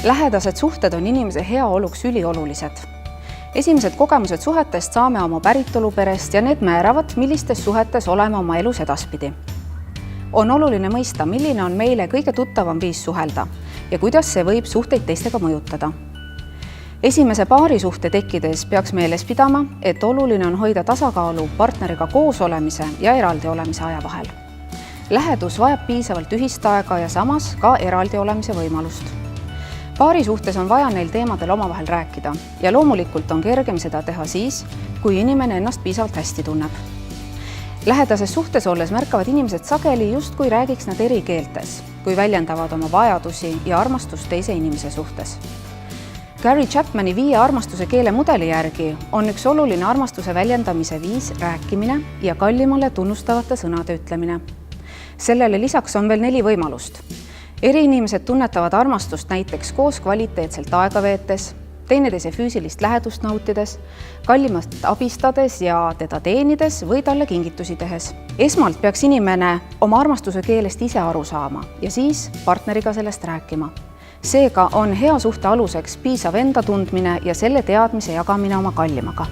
Lähedased suhted on inimese heaoluks üliolulised. Esimesed kogemused suhetest saame oma päritoluperest ja need määravad, millistes suhetes oleme oma elus edaspidi. On oluline mõista, milline on meile kõige tuttavam viis suhelda ja kuidas see võib suhteid teistega mõjutada. Esimese paarisuhte tekkides peaks meeles pidama, et oluline on hoida tasakaalu partneriga koos olemise ja eraldi olemise aja vahel. Lähedus vajab piisavalt ühist aega ja samas ka eraldi olemise võimalust. Paari suhtes on vaja neil teemadel omavahel rääkida ja loomulikult on kergem seda teha siis, kui inimene ennast piisavalt hästi tunneb. Lähedases suhtes olles märkavad inimesed sageli justkui räägiks nad eri keeltes, kui väljendavad oma vajadusi ja armastust teise inimese suhtes. Gary Chapmani 5 armastuse keele mudeli järgi on üks oluline armastuse väljendamise viis rääkimine ja kallimale tunnustavate sõnade ütlemine. Sellele lisaks on veel 4 võimalust. Eri inimesed tunnetavad armastust näiteks koos kvaliteetselt aega veetes, teineteise füüsilist lähedust nautides, kallimast abistades ja teda teenides või talle kingitusi tehes. Esmalt peaks inimene oma armastuse keelest ise aru saama ja siis partneriga sellest rääkima. Seega on hea suhte aluseks piisav enda tundmine ja selle teadmise jagamine oma kallimaga.